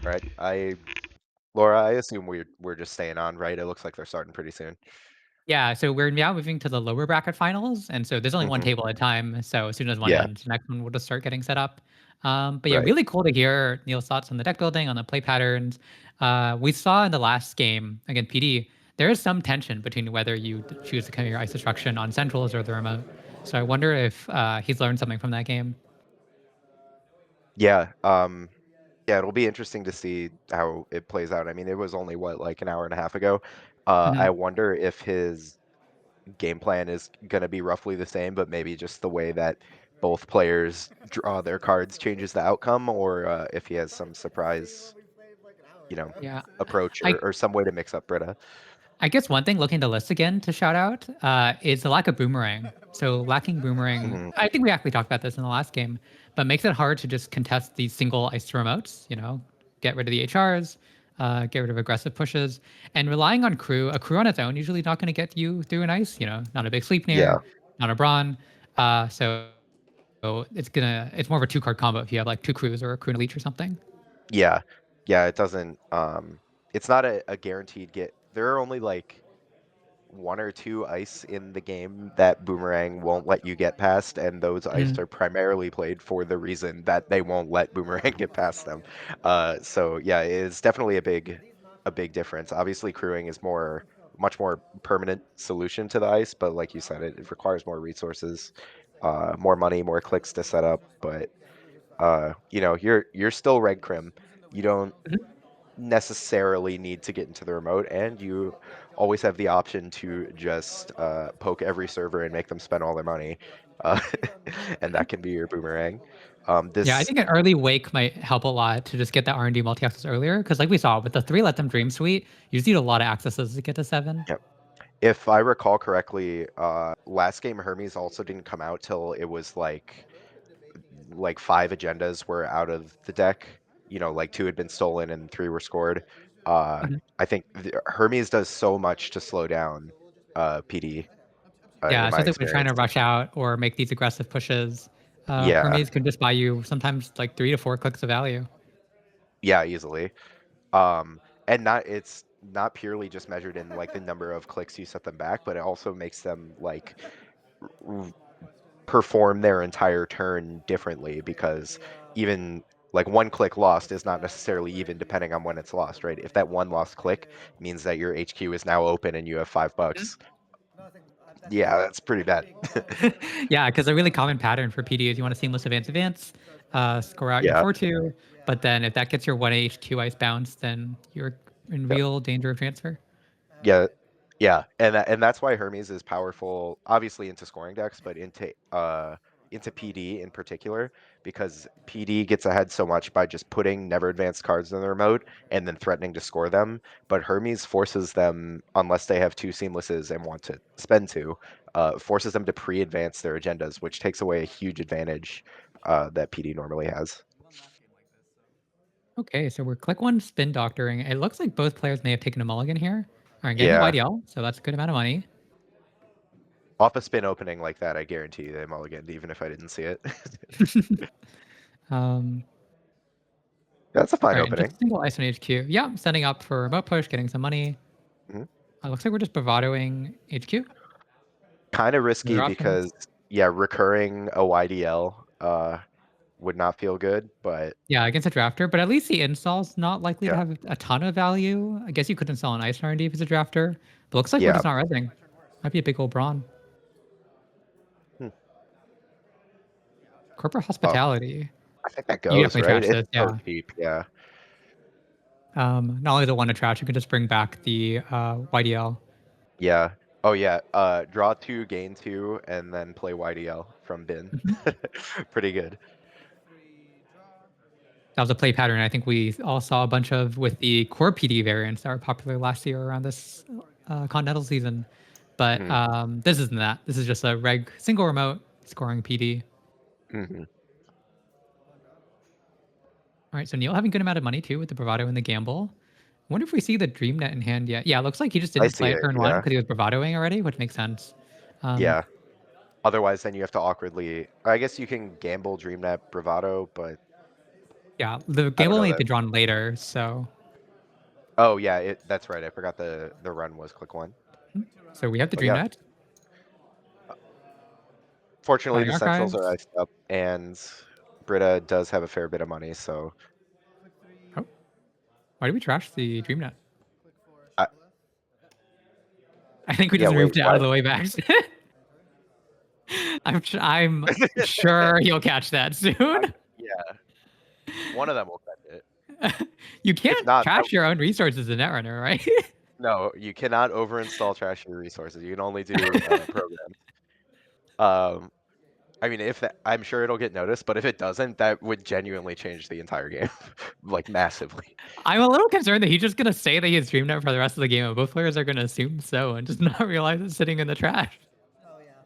right? Laura, I assume we're just staying on, right? It looks like they're starting pretty soon. Yeah, so we're now moving to the lower bracket finals, and so there's only one Hmm. table at a time. So as soon as one Yeah, ends, the next one will just start getting set up. But yeah, right. really cool to hear Neil's thoughts on the deck building, on the play patterns. We saw in the last game against PD, there is some tension between whether you choose to carry your ice destruction on centrals or the remote. So I wonder if he's learned something from that game. Yeah, yeah, it'll be interesting to see how it plays out. I mean, it was only what, like an hour and a half ago. I Mhm. wonder if his game plan is going to be roughly the same, but maybe just the way that both players draw their cards changes the outcome, or if he has some surprise, you know, Yeah, approach I or some way to mix up Brita. I guess one thing looking at the list again to shout out is the lack of boomerang. So lacking boomerang, Hmm. I think we actually talked about this in the last game, but makes it hard to just contest these single ice remotes. Get rid of the HRs, get rid of aggressive pushes, and relying on crew. A crew on its own usually not going to get you through an ice. Not a big sleep Yeah, near, not a brawn. So it's more of a two card combo if you have like two crews or a crew and a leech or something. yeah, yeah. It doesn't. It's not a guaranteed get. There are only like one or two ice in the game that Boomerang won't let you get past, and those ice Mhm. are primarily played for the reason that they won't let Boomerang get past them. So yeah, it's definitely a big difference. Obviously, crewing is much more permanent solution to the ice, but like you said, it requires more resources, more money, more clicks to set up. But you're still Red Crim. You don't Mhm. necessarily need to get into the remote, and you always have the option to just poke every server and make them spend all their money, uh, and that can be your boomerang. Yeah, I This, think an early wake might help a lot to just get that R&D multi-access earlier. Because like we saw with the three Let Them Dream suite, you just need a lot of accesses to get to 7. yeah, if I recall correctly, last game Hermes also didn't come out till it was like five agendas were out of the deck. Like two had been stolen and three were scored. Mhm. I think Hermes does so much to slow down PD, Yeah, in my especially when you're trying experience. to rush out or make these aggressive pushes. Yeah, Hermes can just buy you sometimes like 3 to 4 clicks of value. yeah, easily. Um, and it's not purely just measured in like the number of clicks you set them back, but it also makes them like r- perform their entire turn differently because even like one click lost is not necessarily even depending on when it's lost, right? If that one lost click means that your HQ is now open and you have $5, yeah, that's pretty bad. Yeah, because a really common pattern for PD is you want to seamless advance, score out your Yeah. 4-2, but then if that gets your 1 HQ ice bounce, then you're in real danger of transfer. Yeah, yeah, and that's why Hermes is powerful, obviously into scoring decks, but into PD in particular, because PD gets ahead so much by just putting never advanced cards in the remote and then threatening to score them. But Hermes forces them, unless they have two seamlesses and want to spend two, forces them to pre-advance their agendas, which takes away a huge advantage that PD normally has. Okay, so we're click 1 spin doctoring. It looks like both players may have taken a mulligan here. All right, getting a Yeah, YDL, so that's a good amount of money. off a spin opening like that, I guarantee they mulliganed, even if I didn't see it. um, That's a all fine right, and just opening. a single ice on HQ. Yeah, setting up for remote push, getting some money. Mhm. Looks like we're just bravadoing HQ. Kind of risky Other because options. yeah, recurring a YDL would not feel good, but Yeah, against a drafter, but at least the install's not likely to yeah, have a ton of value. I guess you could install an ice R&D if it's a drafter, but looks like we're yeah. just not resing. Might be a big old brawn. Hmm. Corporate Well, hospitality. I think that You goes definitely right. trash It's this, so yeah. cheap. Yeah, Not only the one to trash, you could just bring back the YDL. yeah. Oh yeah. Draw two, gain two, and then play YDL from bin. Mhm. Pretty good. That was a play pattern I think we all saw a bunch of with the core PD variants that were popular last year around this continental season. But Hmm. this isn't that. This is just a reg single remote scoring PD. Hmm. All right, so Neil having good amount of money too with the bravado and the gamble. Wonder if we see the dream net in hand yet. Yeah, it looks like he just I didn't see play it it. turn one Yeah, because he was bravadoing already, which makes sense. Um, yeah. Otherwise, then you have to awkwardly. I guess you can gamble DreamNet Bravado, but Yeah, the I game don't will know only that. be drawn later, so Oh yeah, that's right. I forgot the run was click one. we have the But yeah, DreamNet fortunately playing the Centrals are archives. iced up, and Brita does have a fair bit of money, so Oh, why did we trash the DreamNet? I, I think we yeah. just Wait, moved it out of what? the way back. I'm sure you'll catch that soon. Yeah, one of them will catch it. You If can't not, that trash your own resources in Netrunner, right? no, you cannot overinstall trashy resources. You can only do programs. Um, I mean, if that, I'm sure it'll get noticed, but if it doesn't, that would genuinely change the entire game, like massively. I'm a little concerned that he's just gonna say that he has DreamNet for the rest of the game, and both players are gonna assume so and just not realize it's sitting in the trash.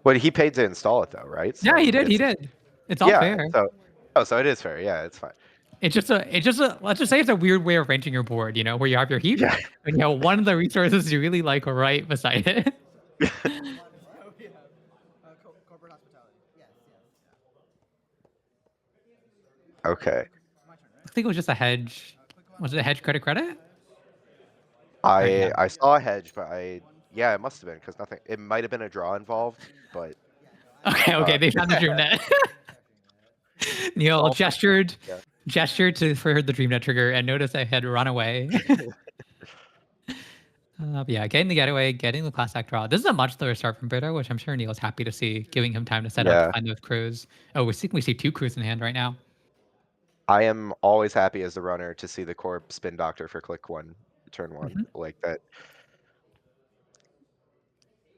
But he paid to install it though, right? Yeah, he So did. He it's did. It's all yeah. fair. So oh, so it is fair. Yeah, it's fine. It's just a. Let's just say it's a weird way of arranging your board. You know, where you have your heap Yeah. and you have one of the resources you really like right beside it. Okay. I think it was just a hedge. Was it a hedge credit credit? All right, yeah. I saw a hedge, but yeah, it must have been because nothing. It might have been a draw involved, but Okay, uh, they found the dream net. Neil all for yeah. gestured for the dream net trigger and noticed I had run away. But yeah, getting the getaway, getting the class act draw. This is a much slower start from Brita, which I'm sure Neil's happy to see, giving him time to set up, Yeah. find those crews. Oh, we see two crews in hand right now. I am always happy as the runner to see the corp spin doctor for click one, turn one, Mhm. like that.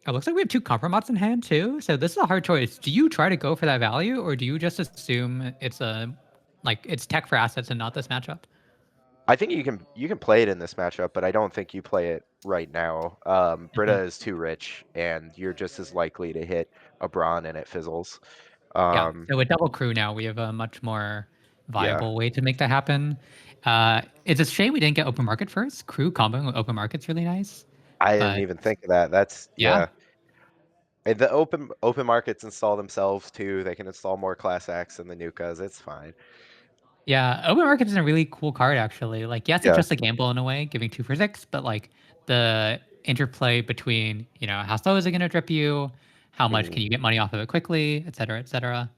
It looks like we have two compromise in hand too. So this is a hard choice. Do you try to go for that value, or do you just assume it's tech for assets and not this matchup? I think you can play it in this matchup, but I don't think you play it right now. Brita Mhm. is too rich, and you're just as likely to hit a Brawn and it fizzles. Yeah. Um, So with double crew now, we have a much more yeah, viable way to make that happen. It's a shame we didn't get open market first. Crew comboing with open market's really nice, I didn't but even think of that. That's yeah, yeah. And the open markets install themselves too. They can install more class acts than the Nukas. It's fine. yeah. Open market is a really cool card actually. Like, yes, it's Yeah. just a gamble in a way, giving 2 for 6, but like the interplay between how slow is it going to drip you, how much Mhm. can you get money off of it quickly, et cetera, et cetera.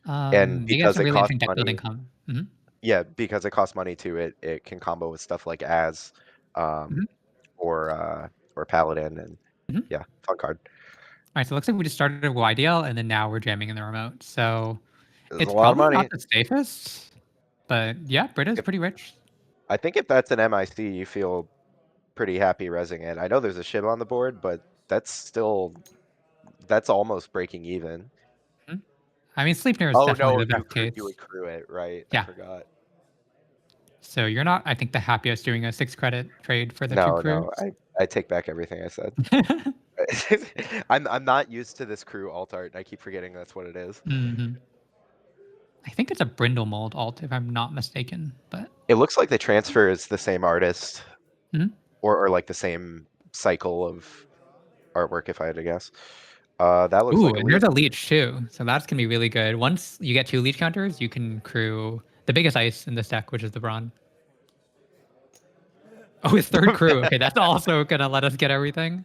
And They got because some it really costs interesting deck building money, come. yeah, because it costs money too, it can combo with stuff like As, um, Mhm. or Paladin, and Mhm. yeah, fun card. All right, so it looks like we just started with YDL and then now we're jamming in the remote. So It's a it's lot of probably not money. the safest, but yeah, Brita's If pretty rich. I think if that's an MIC, you feel pretty happy resing it. I know there's a shib on the board, but that's still that's almost breaking even. Mhm. I mean, Sleipnir is Oh definitely no, the best you case. accrue it, right? I Yeah. forgot. So you're not, I think, the happiest doing a 6 credit trade for the two No, no, crews. I take back everything I said. I'm not used to this crew alt art. I keep forgetting that's what it is. Hmm. I think it's a Brindle mold alt, if I'm not mistaken. But It looks like the transfer is the same artist, mhm. or like the same cycle of artwork, if I had to guess. That looks Ooh, like a and there's leech. a leech too. So that's gonna be really good. Once you get 2 leech counters, you can crew the biggest ice in this deck, which is the Brawn. Oh, his third crew. Okay, that's also gonna let us get everything.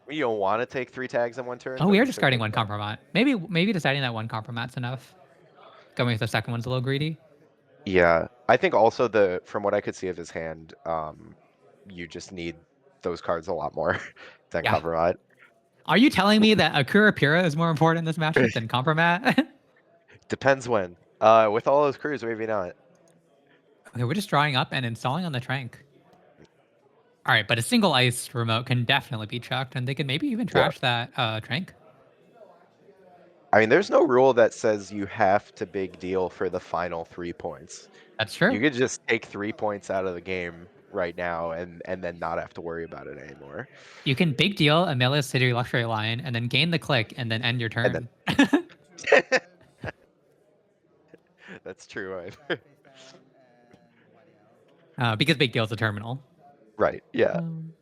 You don't want to take 3 tags in one turn, Oh, but we are you still discarding get one that. compromat. Maybe deciding that one compromat's enough. Going with the second one's a little greedy. Yeah, I think also from what I could see of his hand, you just need those cards a lot more than Yeah. Kavarot. Are you telling me that Akura Pira is more important in this matchup than compromat? Depends when. With all those crews, maybe not. Okay, we're just drawing up and installing on the Trank. All right, but a single ice remote can definitely be chucked, and they can maybe even Yeah. trash that Trank. I mean, there's no rule that says you have to big deal for the final 3 points. That's You true. could just take 3 points out of the game right now and then not have to worry about it anymore. You can big deal a Melee City Luxury line and then gain the click and then end your And then turn. that's true. Because big deal is a terminal. Right. Yeah. Um,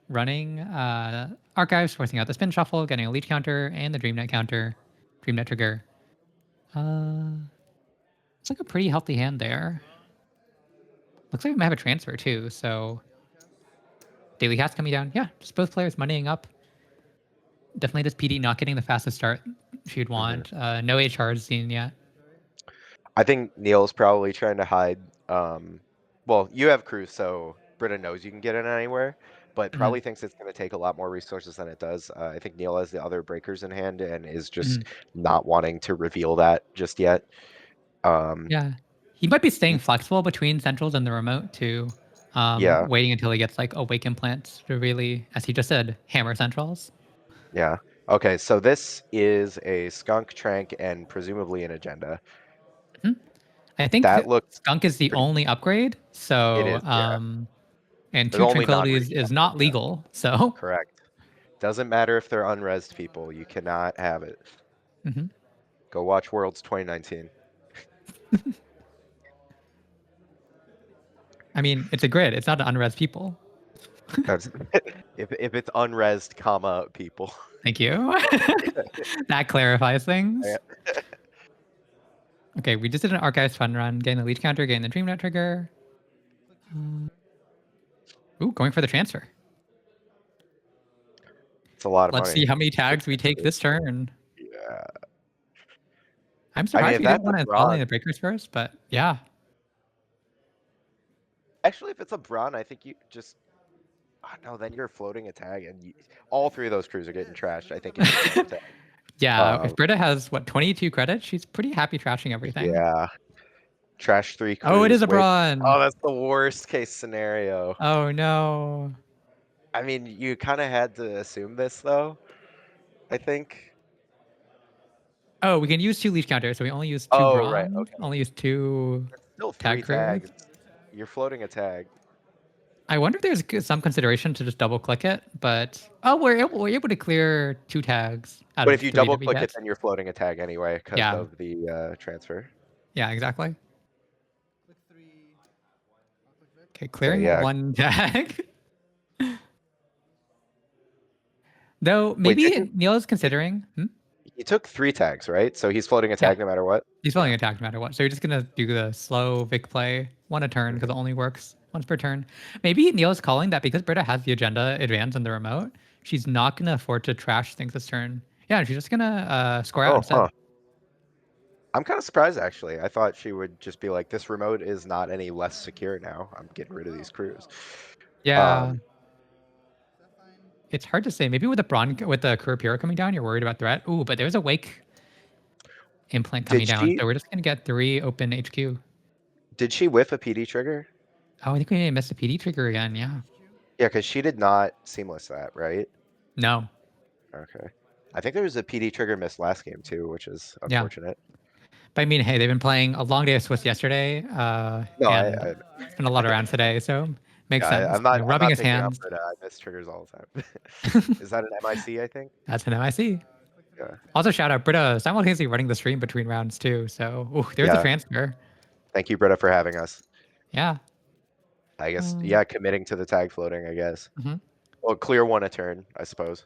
running archives, forcing out the spin shuffle, getting a leech counter and the dreamnet counter, dreamnet trigger. Uh, It's like a pretty healthy hand there. Looks like we might have a transfer too. So Daily Cat's coming down. Yeah, just both players moneying up. Definitely just PD not getting the fastest start she'd Hmm. want. No HRs seen yet. I think Neil's probably trying to hide. Well, you have crew, so Brita knows you can get in anywhere, but Mhm, probably thinks it's going to take a lot more resources than it does. I think Neil has the other breakers in hand and is just mhm. not wanting to reveal that just yet. Um, Yeah. He might be staying flexible between centrals and the remote too. yeah, Waiting until he gets like awake implants to really, as he just said, hammer centrals. yeah. Okay, so this is a skunk, trank, and presumably an agenda. Mhm. I think That looks Skunk is the pretty. only upgrade. It So, is, yeah. and The two only tranquilities non-regen is upgrade, not yeah. legal. So, Correct. Doesn't matter if they're unresed people. You cannot have it. mhm. Go watch Worlds 2019. I mean, it's a grid. It's not an unres people. That's if it's unresed, comma people. Thank you. That clarifies Yeah. things. Okay, we just did an Archives fun run, getting the leech counter, getting the DreamNet trigger. Ooh, going for the transfer. It's a lot of Let's see money. how many tags we take Potentially. this turn. Yeah. I'm I mean, surprised if we didn't that's a want to install any Braun, of the breakers first, but yeah. actually, if it's a Braun, I think you just. Oh, no, then you're floating a tag, and all three of those crews are getting trashed. I think if you float a tag. Yeah, if Um, Brita has, what, 22 credits, she's pretty happy trashing everything. yeah. Trash three Oh, it is crews. a Wait. Brawn. Oh, that's the worst case scenario. Oh, no. I mean, you kind of had to assume this, though. I think. Oh, we can use two leech counters, so we only use two Oh, right. Brawn, Okay. only use two That's still tag three crews. tags. You're floating a tag. I wonder if there's some consideration to just double click it, but oh, we're able to clear two tags out But of if you three double that we click it, get. then you're floating a tag anyway because Yeah, of the transfer. yeah, exactly. Okay, Okay, clearing yeah. one tag. Though Wait, maybe Neil is he, considering. he took three tags, right? So he's floating a Yeah, tag no matter what? he's Yeah. filling attack no matter what. So you're just gonna do the slow Vic play, one a turn because it Hmm. only works once per turn. Maybe Neil is calling that because Britta has the agenda advance in the remote, she's not gonna afford to trash things this turn. Yeah, she's just gonna score out Oh, instead. huh. I'm kind of surprised, actually. I thought she would just be like, this remote is not any less secure now. I'm getting rid of these crews. Yeah, Um, it's hard to say. Maybe with the with the Kurapira coming down, you're worried about threat. Ooh, but there's a Wake implant coming did down, she so we're just gonna get three open HQ. did she whiff a PD trigger? Oh, I think we may have missed the PD trigger again. Yeah. Yeah, because she did not seamless that, right? No. Okay. I think there was a PD trigger miss last game too, which is Yeah. unfortunate. But I mean, hey, they've been playing a long day of Swiss yesterday, No, and it's been a lot of rounds today, so makes sense. You know, I'm rubbing not his picking up hands. for that. I miss triggers all the time. Is that an MIC, I think? That's an MIC. Yeah. Also, shout out Britta simultaneously running the stream between rounds too. So ooh, there's a Yeah. transfer. Thank you, Britta, for having us. Yeah. I guess, Um, yeah, committing to the tag floating, I guess. mhm. Well, clear one a turn, I suppose.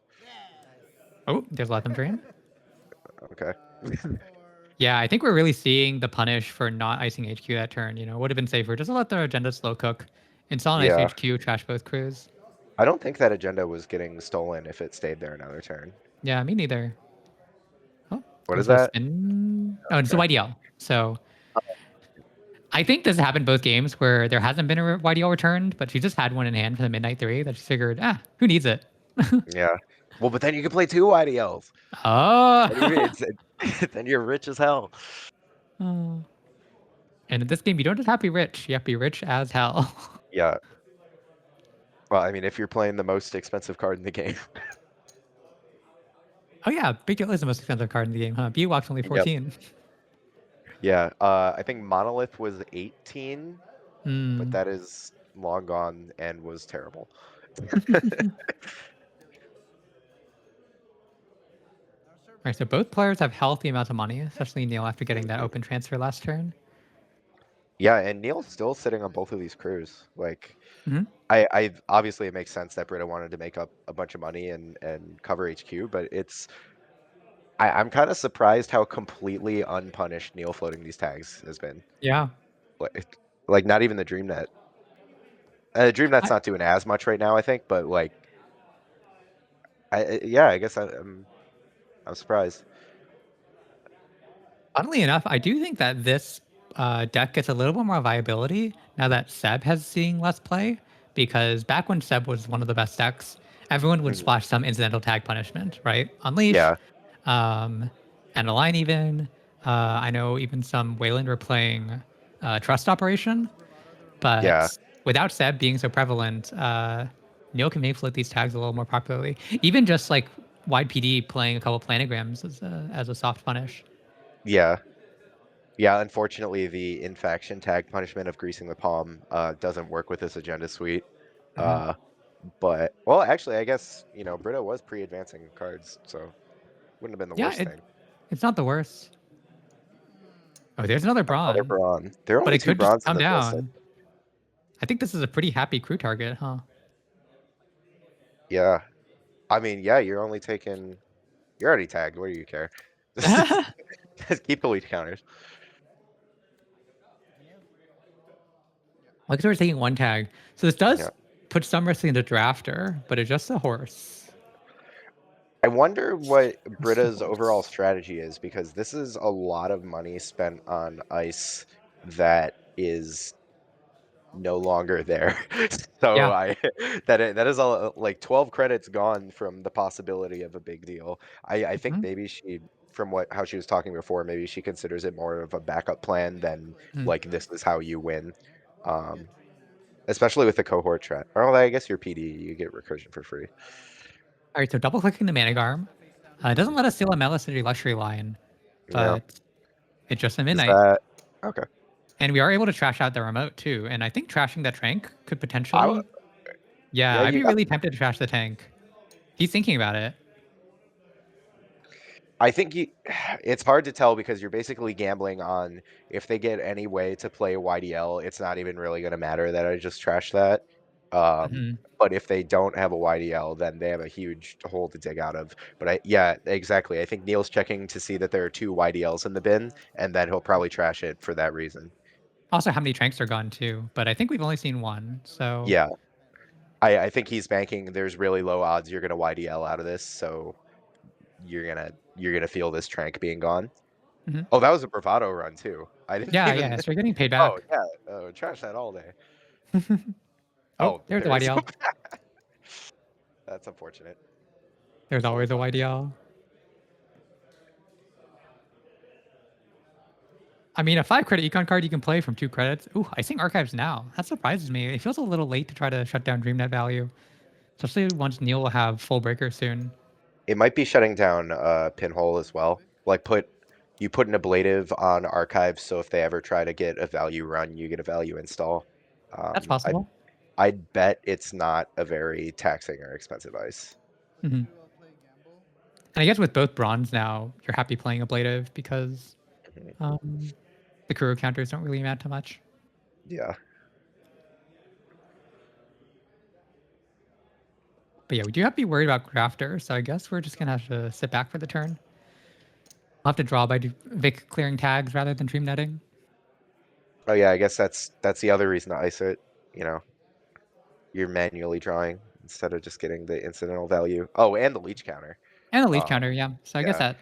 Oh, there's let them drain. Okay. Yeah, I think we're really seeing the punish for not icing HQ that turn. You know, would have been safer just to let the agenda slow cook, install an ice Yeah. HQ, trash both crews. I don't think that agenda was getting stolen if it stayed there another turn. Yeah, me neither. Oh, What going is for the that? spin. Oh, it's a Okay. YDL. So I think this has happened both games where there hasn't been a YDL returned, but she just had one in hand for the Midnight 3 that she figured, who needs it? Yeah. Well, but then you can play two IDLs. Oh. What do you mean? Then you're rich as hell. Oh. And in this game, you don't just have to be rich. You have to be rich as hell. Yeah. Well, I mean, if you're playing the most expensive card in the game. Oh, yeah. Big Deal is the most expensive card in the game, huh? B-Walk's only Yep. 14. Yeah. I think Monolith was 18, but Hmm. that is long gone and was terrible. Right, so both players have healthy amounts of money, especially Neil after getting that Mhm. open transfer last turn. Yeah, and Neil's still sitting on both of these crews. Like, Hmm. I obviously it makes sense that Brita wanted to make up a bunch of money and cover HQ, but I'm kind of surprised how completely unpunished Neil floating these tags has been. Yeah. Like not even the DreamNet. DreamNet's I, not doing as much right now, I think, but like, yeah, I guess I'm surprised. Funnily enough, I do think that this deck gets a little bit more viability now that Seb has seen less play. Because back when Seb was one of the best decks, everyone would Mhm. splash some incidental tag punishment, right? Unleash, Yeah, um, and Align even. I know even some Wayland were playing Trust Operation, yeah, but without Seb being so prevalent, Neil can maybe float these tags a little more popularly. Even just like wide PD playing a couple planograms as a soft punish. yeah, yeah. Unfortunately, the in-faction tag punishment of greasing the palm doesn't work with this agenda suite. Mhm. Uh, but well, actually, I guess Brita was pre-advancing cards, so wouldn't have been the Yeah, worst thing. it's not the worst. Oh, there's another Another brawn, brawn. There are but only it two could just bronze in come this list. down. I think this is a pretty happy crew target, huh? Yeah, I mean, yeah, you're already tagged. What do you care? Just keep the lead counters. Like we're taking one tag, so this Yeah. does put some risk into drafter, but it's just a horse. I wonder what Just a Brita's overall horse. strategy is because this is a lot of money spent on ice that is no longer there. So Yeah. I that is all like 12 credits gone from the possibility of a big deal. I think Mhm. maybe she from what how she was talking before, maybe she considers it more of a backup plan than Mm. like this is how you win. Um, especially with the cohort strat. Or I guess your PD you get recursion for free. All right, so double clicking the Manigarm. It doesn't Mhm. let us steal a Melicity Luxury line, Yeah. but it's just a Is midnight. that okay? And we are able to trash out the remote too. And I think trashing that Trank could I potentially. Yeah, yeah, I'd you be got really tempted to trash the tank. He's thinking about it. I think it's hard to tell because you're basically gambling on if they get any way to play YDL, it's not even really going to matter that I just trashed that. Um, Mhm. but if they don't have a YDL, then they have a huge hole to dig out of. But yeah, exactly. I think Neil's checking to see that there are two YDLs in the bin, and then he'll probably trash it for that reason. Also, how many Tranks are gone too? But I think we've only seen one. So, Yeah, I think he's banking. There's really low odds you're going to YDL out of this, so you're gonna feel this trank being gone. mhm. Oh, that was a bravado run too. I didn't Yeah, even. yeah. So you're getting paid Oh back. yeah, trash that all day. Oh, Oh, there's the there is. YDL. That's unfortunate. There's So always a fun. YDL. I mean, a 5 credit econ card you can play from 2 credits. Ooh, I think archives now. That surprises me. It feels a little late to try to shut down DreamNet value, especially once Neil will have full breaker soon. It might be shutting down Pinhole as well. Like you put an ablative on archives, so if they ever try to get a value run, you get a value install. That's Um, I possible. I'd bet it's not a very taxing or expensive ice. Hmm. And I guess with both bronze now, you're happy playing ablative because Mhm. um, the crew counters don't really matter much. Yeah. But yeah, we do have to be worried about Crafter, so I guess we're just gonna have to sit back for the turn. We'll have to draw by Vic clearing tags rather than dream netting. Oh yeah, I guess that's the other reason to ice it. You know, you're manually drawing instead of just getting the incidental value. Oh, and the leech counter. And the lead Um, counter, yeah. So I guess yeah. that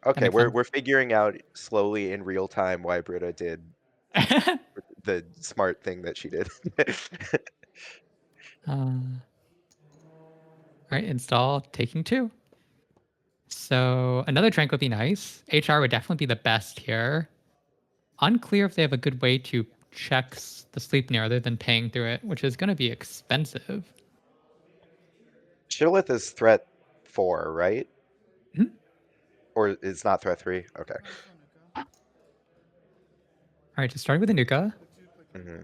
Okay, makes we're sense. we're figuring out slowly in real time why Brita did the smart thing that she did. All right, install taking 2. So another Trank would be nice. HR would definitely be the best here. Unclear if they have a good way to check the Sleipnir other than paying through it, which is going to be expensive. Shillith is threat 4, right? Mhm. Or it's not threat 3? Okay. All right, just starting with the Nuka. Hmm.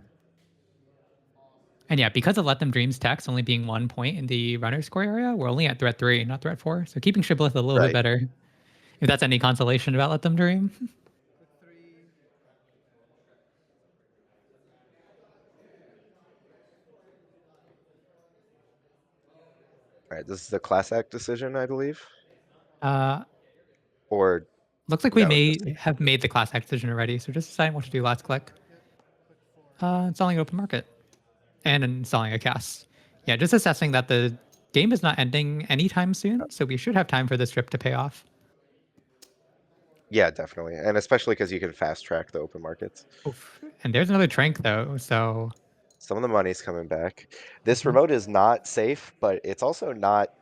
And yeah, because of Let Them Dreams text only being 1 point in the runner score area, we're only at threat 3, not threat 4. So keeping Shibboleth a little bit Right. better, if that's any consolation about Let Them Dream. All right. This is the class act decision, I believe. Or Looks like we no, may just have made the class act decision already. So just deciding what to do last click. Installing open market and installing a cast. Yeah, just assessing that the game is not ending anytime soon. So we should have time for this trip to pay off. yeah, definitely, and especially because you can fast track the open markets. Oof. And there's another trank though. So Some of the money's coming back. This mhm. remote is not safe, but it's also not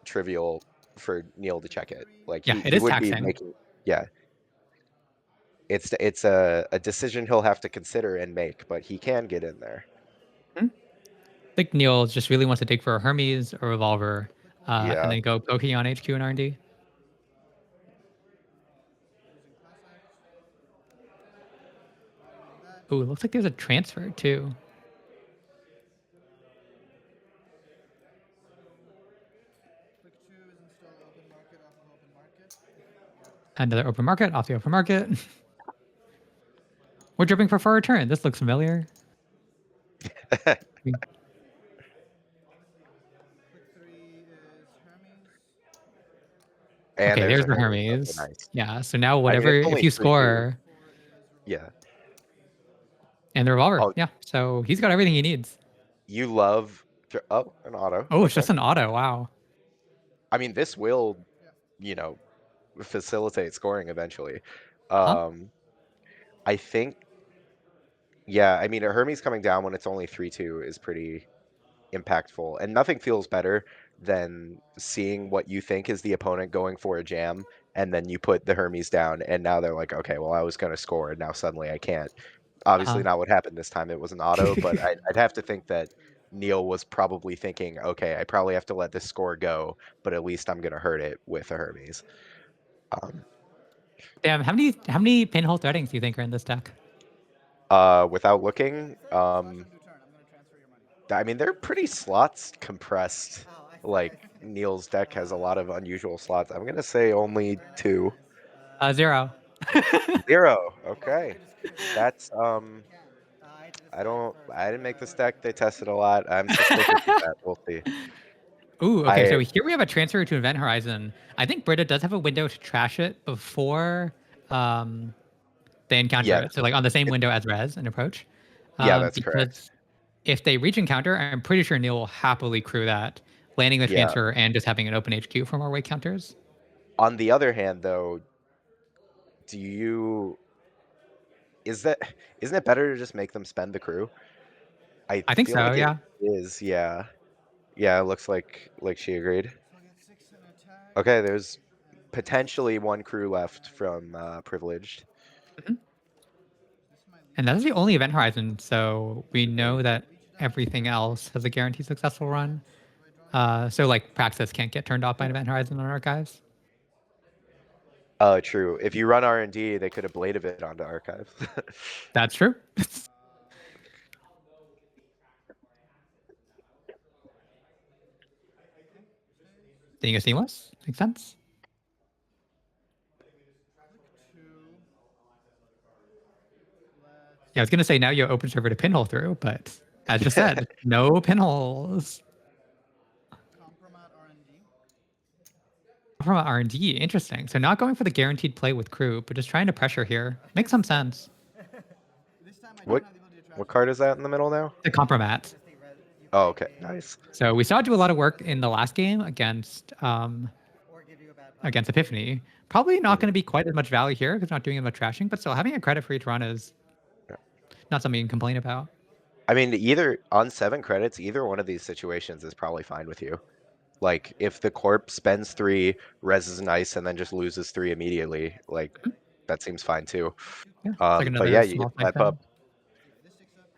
trivial for Neil to check it. Like Yeah, it he is would be taxing. making, yeah, it's a decision he'll have to consider and make, but he can get in there. Mhm. I think Neil just really wants to dig for a Hermes or Revolver, and Yeah, then go poking on HQ and R&D. Ooh, it looks like there's a transfer too. Another open market off the open market. We're dripping for a return. This looks familiar. We- and Okay, there's there's a the Hermes. Okay, Hermes. nice. Yeah. So now I mean, whatever, it's if only you 3-2. score Yeah. and the revolver, Oh, yeah. So he's got everything he needs. you love. Oh, an auto. Oh, it's Okay. just an auto. Wow. I mean, this will, you know, facilitate scoring eventually. Huh? Um, I think, yeah, I mean, a Hermes coming down when it's only 3-2 is pretty impactful. And nothing feels better than seeing what you think is the opponent going for a jam, and then you put the Hermes down, and now they're like, okay, well, I was going to score, and now suddenly I can't. Obviously, Uh-huh. not what happened this time. It was an auto, but I'd have to think that Neil was probably thinking, okay, I probably have to let this score go, but at least I'm going to hurt it with a Hermes. Um, Damn. How many pinhole threadings do you think are in this deck? without looking, I mean, they're pretty slots compressed. Like Neil's deck has a lot of unusual slots. I'm gonna say only two. 0. 0. Okay. That's I didn't make this deck. They tested a lot. I'm suspicious of that. We'll see. Ooh, okay. I So here we have a transfer to Event Horizon. I think Brita does have a window to trash it before um, they encounter it. Yes. So like on the same It, window as Res and approach. yeah, that's correct. Because if they reach encounter, I'm pretty sure Neil will happily crew that, landing the Yeah. transfer and just having an open HQ for more weight counters. On the other hand, though, do you is that isn't it better to just make them spend the crew? I I think feel so. like it Yeah. is. Yeah. Yeah, it looks like she agreed. Okay, there's potentially one crew left from Privileged. Mhm. And that is the only Event Horizon. So we know that everything else has a guaranteed successful run. So like Praxis can't get turned off by an Event Horizon on Archives. True. If you run R&D, they could have bladed it onto archives. That's true. Being a seamless makes sense. Yeah, I was gonna say now you open server to pinhole through, but as just said, no pinholes from R&D. Interesting. So not going for the guaranteed play with crew, but just trying to pressure here. Makes some sense. What what card is that in the middle now? The compromat. Oh, okay. Nice. So we saw it do a lot of work in the last game against Epiphany. Probably not Mhm. going to be quite as much value here because not doing as much trashing, but still having a credit for each run is Yeah. not something you can complain about. I mean, either on 7 credits, either one of these situations is probably fine with you. Like if the corp spends 3, reses nice, and then just loses 3 immediately, like that seems fine too. Yeah, it's like But another yeah, you get small that siphon. pup.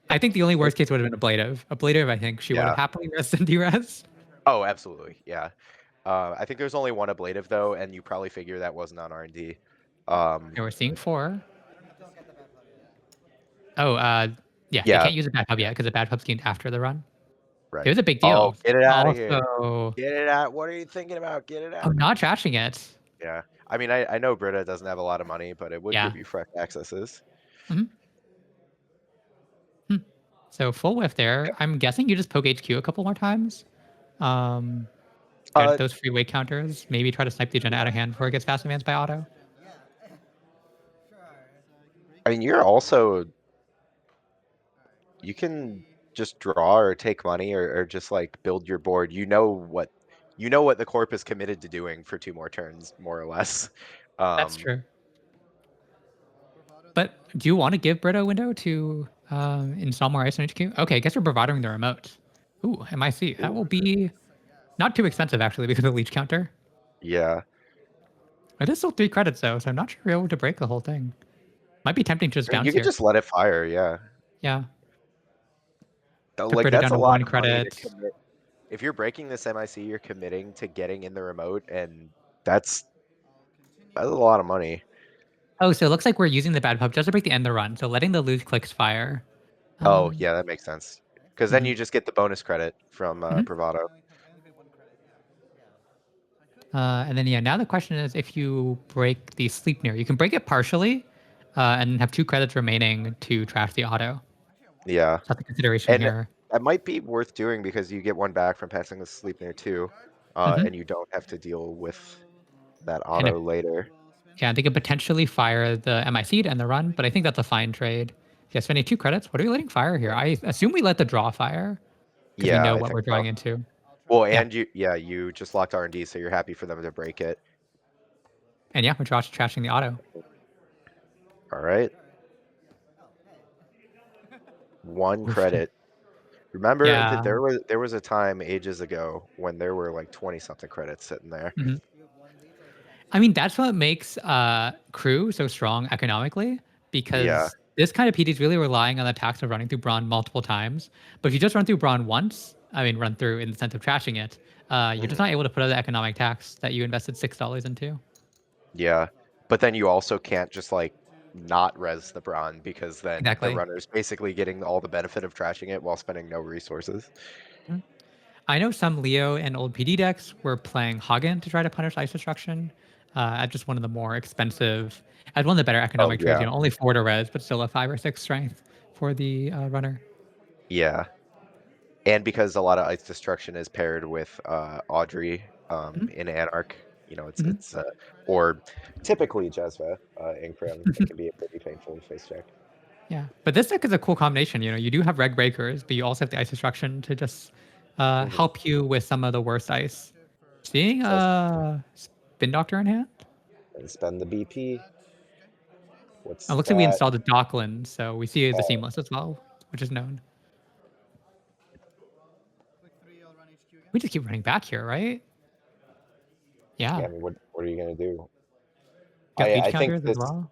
I think the only It, worst case would have been Ablative. Ablative, I think she would have yeah. happily res and res. Oh, absolutely. Yeah. I think there's only one ablative though, and you probably figure that wasn't on R&D. Um, And we're seeing 4. Oh, yeah, they yeah. can't use a bad pub Yeah. yet because the bad pub's gained after the run. It Right. was a big Oh, deal. get it out of here. Also, Get it out. What are you thinking about? Get it oh, out. not trashing it. Yeah. I mean, I know Brita doesn't have a lot of money, but it would Yeah. give you fresh accesses. Mhm. Hmm. So full whiff there. Yeah. I'm guessing you just poke HQ a couple more times. Um, get Uh, those free weight counters. Maybe try to snipe the agenda out of hand before it gets fast advanced by auto. I mean, you're also you can just draw or take money or just like build your board. You know what the corp is committed to doing for 2 more turns, more or less. That's Um, true. But do you want to give Brita a window to install more ice on HQ? Okay, I guess we're providing the remote. Ooh, MIC. That ooh, will be not too expensive actually because of the leech counter. yeah. It is still 3 credits though, so I'm not sure we're able to break the whole thing. Might be tempting to just I mean, you bounce could here. just let it fire, yeah. Yeah, took Like Brita that's down a to lot one of money to credit. commit. If you're breaking this MIC, you're committing to getting in the remote, and that's that's a lot of money. Oh, so it looks like we're using the bad pub just to break the end of the run. So letting the loose clicks fire. Oh, Um, yeah, that makes sense. Because then mhm, you just get the bonus credit from mhm. Bravado. And then yeah, now the question is if you break the sleep near, you can break it partially, and have 2 credits remaining to trash the auto. Yeah. So that's the consideration And here. that might be worth doing because you get one back from passing the sleep near too, Hmm. and you don't have to deal with that And if, auto later. yeah, they could potentially fire the MI seed and the run, but I think that's a fine trade. Yeah, spending 2 credits. What are we letting fire here? I assume we let the draw fire because we Yeah, know I what think we're so. drawing into. Well, Yeah, and you just locked R&D, so you're happy for them to break it. and yeah, we're trashing the auto. All right, 1 credit. Remember that Yeah. there was a time ages ago when there were like 20 something credits sitting there. Mhm. I mean, that's what makes crew so strong economically Yeah. because this kind of PD is really relying on the tax of running through Brawn multiple times. But if you just run through Brawn once, I mean, run through in the sense of trashing it, you're just Mhm. not able to put out the economic tax that you invested $6 into. Yeah. But then you also can't just like not res the Brawn because then the Exactly. runner's basically getting all the benefit of trashing it while spending no resources. Mhm. I know some Leo and old PD decks were playing Hagen to try to punish ice destruction at just one of the more expensive, at one of the better Oh economic trades. yeah. You know, only 4 to res, but still a 5 or 6 strength for the runner. Yeah. And because a lot of ice destruction is paired with Audrey Mhm. in Anarch, Mhm. it's or typically Jesva in Crim, it can be a pretty painful face check. Yeah, but this deck is a cool combination. You know, you do have reg breakers, but you also have the ice destruction to just Hmm. help you with some of the worst ice. Seeing So spin doctor in hand. spend the BP. It What's looks like we that? installed the Dockland, so we see the Oh, seamless as well, which is known. We just keep running back here, right? yeah. Yeah, I mean, what are you gonna do? got leech I think counters as this well.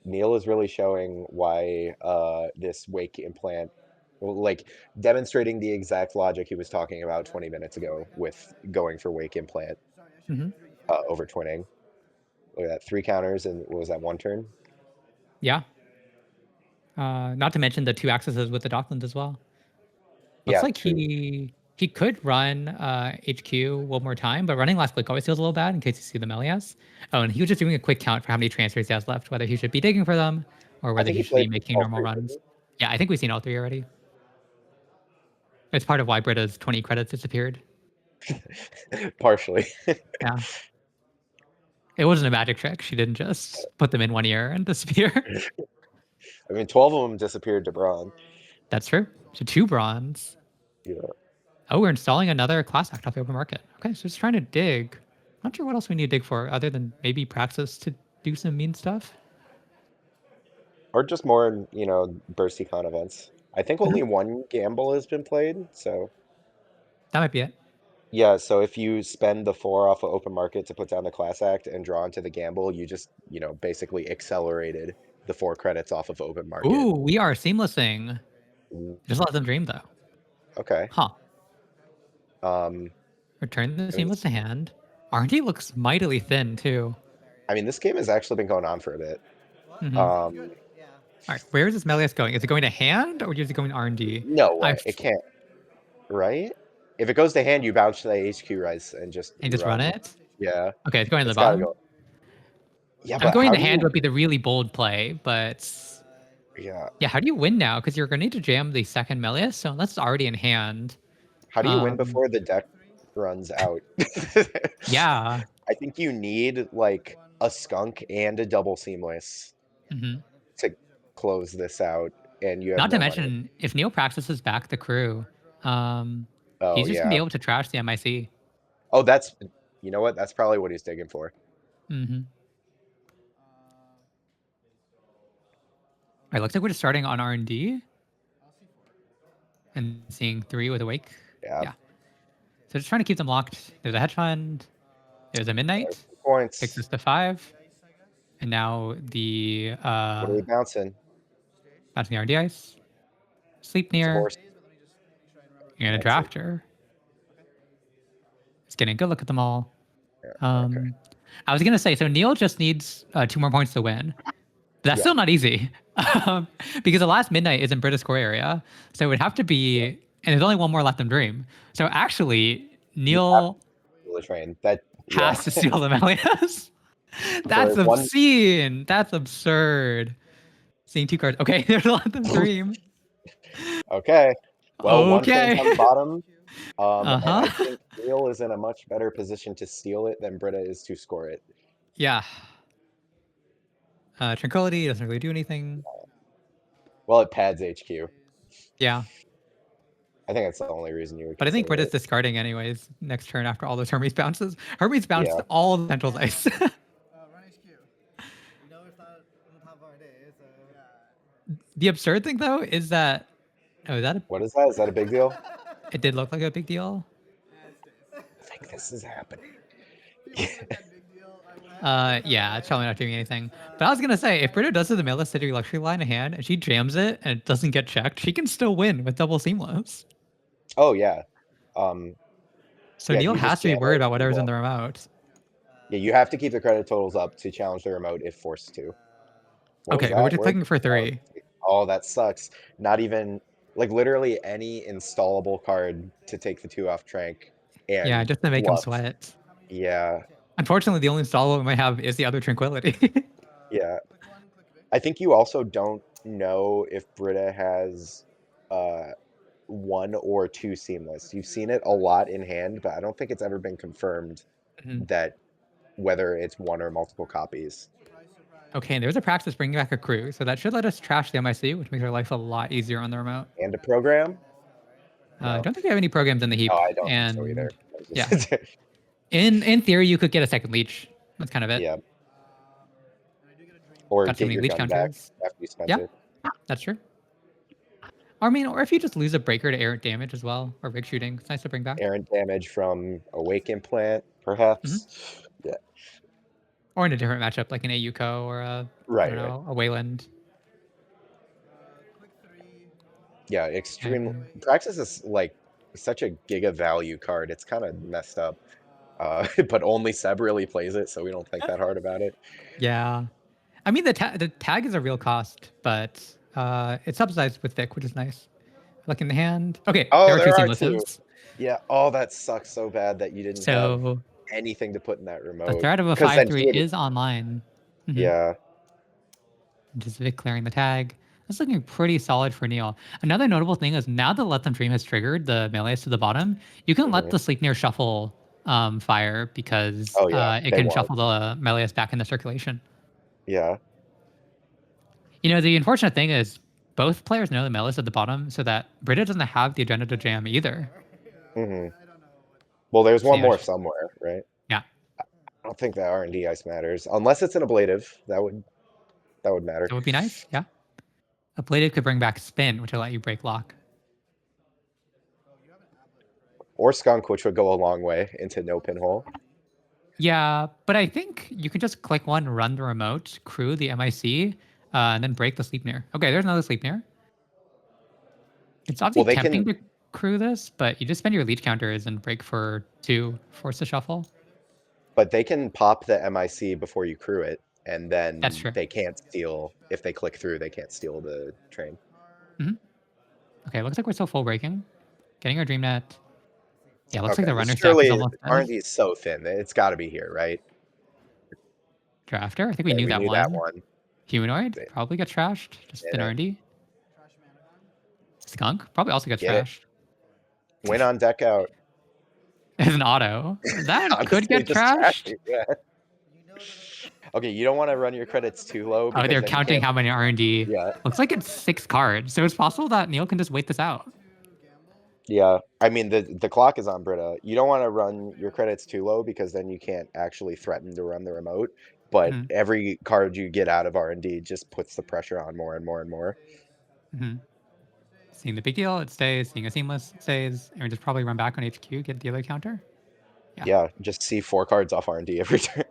Neil is really showing why this wake implant, well, like demonstrating the exact logic he was talking about 20 minutes ago with going for wake implant Hmm. over twinning. Look at that, 3 counters and what was that, 1 turn? Yeah, not to mention the 2 accesses with the Dockland as well. Looks Yeah, like true. he could run HQ one more time, but running last click always feels a little bad in case you see the Melias. Oh, and he was just doing a quick count for how many transfers he has left, whether he should be digging for them or I whether think he he should be played making all normal three, runs. didn't Yeah, I think we've seen all 3 already. It's part of why Brita's 20 credits disappeared. he? Partially. Yeah. It wasn't a magic trick. She didn't just put them in one ear and disappear. I mean, 12 of them disappeared to Braun. That's true. So 2 bronze. Yeah. Oh, we're installing another class act off the open market. Okay, so just trying to dig. Not sure what else we need to dig for other than maybe Praxis to do some mean stuff. Or just more, bursty con events. I think Mhm. only one gamble has been played, so That might be it. yeah, so if you spend the 4 off of open market to put down the class act and draw into the gamble, you just, basically accelerated the 4 credits off of open market. Ooh, we are seamlessing. Mm, Just let them dream though. okay. Huh. Um, Return the I mean, seamless to hand. RNG looks mightily thin too. this game has actually been going on for a bit. Mm-hmm. Um, All right, where is this Melius going? Is it going to hand or is it going to RNG? no I way, it can't, right? If it goes to hand, you bounce to the HQ rise and just and just run run. it. Yeah, Okay, it's going to the it's got to bottom. go. Yeah, I'm but going how to do hand you? would be the really bold play, but Yeah, yeah, how do you win now? Because you're going to need to jam the second Melius, so unless it's already in hand. how do you win Um, before the deck? runs out. Yeah. I think you need like a skunk and a double seamless Hmm. to close this out, and you have Not to no money. mention, if Neil practices back the crew, Oh he's just gonna be yeah. able to trash the MIC. Oh, that's you know what? That's probably what he's digging for. Hmm. It looks like we're just starting on R&D and seeing 3 with Awake. Yeah. Yeah. So just trying to keep them locked. There's a hedge fund. There's a midnight. Takes Points. us to 5. And now the What are we bouncing? bouncing the R&D ice. Sleep It's a near. horse. And a That's it. drafter. It's getting a good look at them all. Yeah. Okay. Um, I was gonna say, so Neil just needs 2 more points to win. But that's Yeah. still not easy, because the last midnight is in British core area, so it would have to Yeah. be, and there's only one more left in Dream. So actually, You have Neil to steal the train. That yeah. has to steal the Melius. So That's there's one. obscene. That's absurd. Seeing 2 cards. Okay, there's a lot of Dream. Okay. Well, one train's Okay. on the bottom. Uh And I huh. think Neil is in a much better position to steal it than Brita is to score it. Yeah. Tranquility doesn't really do anything. Well, it pads HQ. Yeah. I think that's the only reason you would But I think consider Britta's it. discarding anyways next turn after all those Hermes bounces. Hermes bounced Yeah. all the central dice. The absurd thing though is that, oh, that What is that? Is that a big deal? it did look like a big deal. I think this is happening. Yeah, it's probably not doing anything. But I was gonna say, if Britta does the Mela City Luxury line in hand and she jams it and it doesn't get checked, she can still win with double seamless. Oh yeah. Um, So yeah, Neil you has just to be jam worried it about and whatever's in well. the remote. Yeah, you have to keep the credit totals up to challenge the remote if forced to. What was Okay, but we're that? just Where? clicking for Oh, 3. oh, that sucks. Not even like literally any installable card to take the 2 off Trank Yeah, and just to make him bluff. sweat. Yeah, Unfortunately, the only installable we might have is the other Tranquility. yeah. I think you also don't know if Brita has uh 1 or 2 seamless. You've seen it a lot in hand, but I don't think it's ever been confirmed Mhm. that whether it's 1 or multiple copies. Okay, there's a practice bringing back a crew, so that should let us trash the MIC, which makes our life a lot easier on the remote. And a program? I No. don't think we have any programs in the Oh, heap, I don't think so either. and I was yeah, just in theory, you could get a second leech. That's kind of it. yeah. Or Got too get many your leech gun back counters. after you spent Yeah, it. that's true. I mean, or if you just lose a breaker to errant damage as well, or rig shooting, it's nice to bring back. Errant damage from Awake Implant, Hmm. perhaps? Yeah. Or in a different matchup, like an AUCO or a, I don't Right, right. know, a Wayland. Yeah, extreme And Praxis is like such a giga value card. It's kind of messed up. But only Seb really plays it, so we don't think that hard about it. yeah, I mean the tag is a real cost, but it's subsidized with Vic, which is nice. Look in the hand. Okay, there Oh, are 2 there are 2. seamlesses. Yeah. Oh, that sucks so bad that you didn't have So anything to put in that the remote. threat of a Because then he 5/3 would, is online. Hmm. yeah. Just Vic clearing the tag. That's looking pretty solid for Neil. Another notable thing is now that Let Them Dream has triggered the melees to the bottom, you can let Mhm. the Sleep Near shuffle fire because Oh yeah, it they can won't. shuffle the melees back into circulation. Yeah. You know, the unfortunate thing is both players know the melees at the bottom, so that Brita doesn't have the agenda to jam either. Hmm. Well, there's So one yeah, more somewhere, right? yeah, I don't think that R&D ice matters unless it's an ablative. That would matter. that would be nice. Yeah, a bladed could bring back spin, which will let you break lock. Or skunk, which would go a long way into no pinhole. Yeah, but I think you can just click one, run the remote, crew the MIC, and then break the sleep near. Okay, there's another sleep near. It's Well, obviously they tempting can, to crew this, but you just spend your leech counters and break for 2, force the shuffle. but they can pop the MIC before you crew it, and That's then true. they can't steal. If they click through, they can't steal the train. Hmm. Okay, looks like we're still full breaking. Getting our dream net. Yeah, looks like Okay, the this runner stack is surely almost dead. R&D is so thin. It's got to be here, right? Drafter. I think we Yeah, knew we that knew that one. one. Humanoid probably gets trashed. Just In thin it, R&D. Skunk probably also gets get it. trashed. Win on deck out. Is an auto. That could Honestly, get just trash trashed. it. Yeah. Okay, you don't want to run your credits too low Oh, because they're then you counting can't. how many R&D. Yeah, Looks like it's 6 cards, so it's possible that Neil can just wait this out. yeah. I mean, the clock is on Brita. You don't want to run your credits too low because then you can't actually threaten to run the remote. But Hmm. every card you get out of R&D just puts the pressure on more and more and more. Hmm. Seeing the big deal, it stays. Seeing a seamless, it stays. And we just probably run back on HQ, get the other counter. Yeah. Yeah, just see 4 cards off R&D every turn.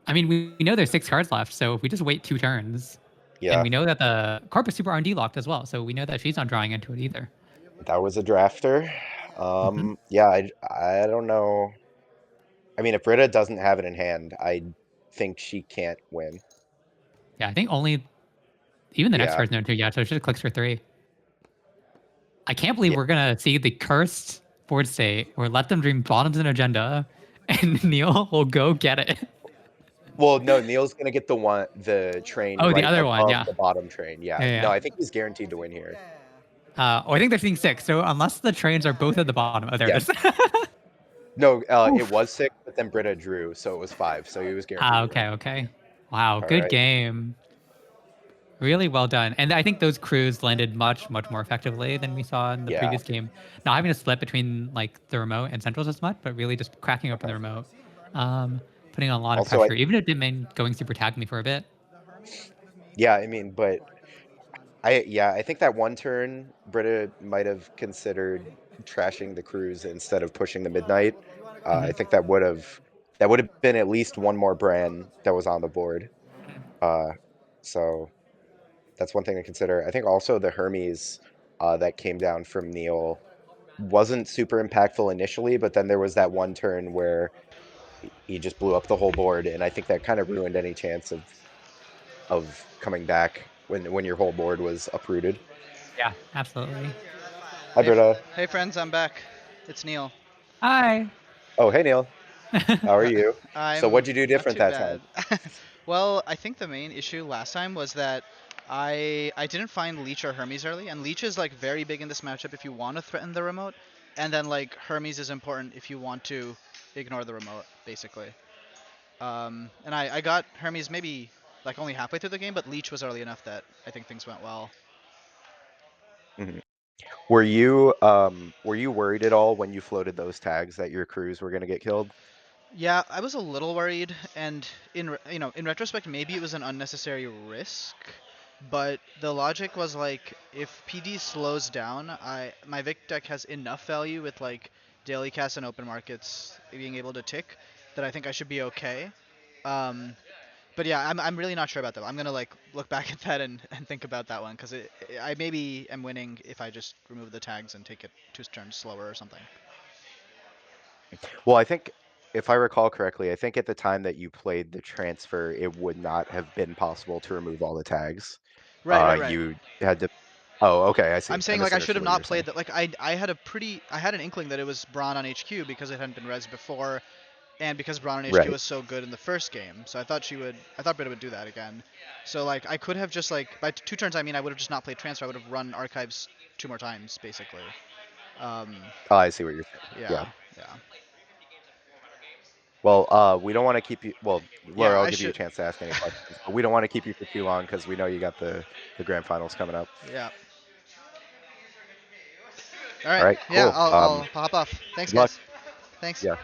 I mean, we know there's 6 cards left, so if we just wait 2 turns, and Yeah, we know that the Corp is super R&D locked as well, so we know that she's not drawing into it either. that was a drafter. Hmm. Yeah, I don't know. I mean, if Brita doesn't have it in hand, I think she can't win. Yeah, I think only even the next Yeah, card's known too. Yeah, so it just clicks for 3. I can't believe yeah. we're gonna see the cursed board state or let them dream bottoms and agenda, and Neil will go get it. Well, no, Neil's gonna get the train Oh, the right other one, above yeah, the bottom train. Yeah, yeah, no, yeah. I think he's guaranteed to win here. Oh, I think they're seeing 6. So unless the trains are both at the bottom, oh, there it Yeah, is. no, it Oof. was 6, but then Brita drew, so it was 5, so he was guaranteed Ah, to okay, win. okay. Wow, All good right. game. Really well done. And I think those crews landed much, much more effectively than we saw in the Yeah. previous game. Not having to split between like the remote and centrals as much, but really just cracking open the Uh-huh. remote, putting on a lot of Also, pressure, even if it didn't mean going super tag me for a bit. yeah, I mean, but I think that one turn Brita might have considered trashing the cruise instead of pushing the midnight. I Mhm. think that would have been at least one more brand that was on the board. Uh, so that's one thing to consider. I think also the Hermes that came down from Neil wasn't super impactful initially, but then there was that one turn where he just blew up the whole board, and I think that kind of ruined any chance of coming back when your whole board was uprooted. Yeah, absolutely. Hi, Hey, Britta. hey friends, I'm back. It's Neil. Hi. Oh, hey, Neil. How are Uh, you? So I'm what'd you do not different too that time? bad. Well, I think the main issue last time was that I didn't find Leech or Hermes early, and Leech is like very big in this matchup if you want to threaten the remote, and then like Hermes is important if you want to ignore the remote, basically. And I got Hermes maybe like only halfway through the game, but Leech was early enough that I think things went well. Mhm. Were you worried at all when you floated those tags that your crews were gonna get killed? Yeah, I was a little worried, and in retrospect, maybe it was an unnecessary risk, but the logic was like, if PD slows down, my Vic deck has enough value with like daily cast and open markets being able to tick that I think I should be okay. Um, but yeah, I'm really not sure about that. I'm gonna like look back at that and think about that one because I maybe am winning if I just remove the tags and take it 2 turns slower or something. Well, I think if I recall correctly, I think at the time that you played the transfer, it would not have been possible to remove all the tags. Right, right, right. You had to. Oh, okay, I see. I'm I saying like I should misunderstood have what you not were saying. played that. Like I had an inkling that it was Braun on HQ because it hadn't been res before, and because Braun on HQ Right. was so good in the first game. So I thought Brita would do that again. So like I could have just like by 2 turns I mean I would have just not played transfer. I would have run archives 2 more times basically. Um, Oh, I see what you're saying. Yeah. yeah, yeah, Well, we don't want to keep you. Well, yeah. Laura, I'll I give you a should. chance to ask any questions, but we don't want to keep you for too long because we know you got the grand finals coming up. Yeah. All All right. right, Yeah, cool. I'll hop off. Thanks, Good luck. guys. Thanks. Yeah.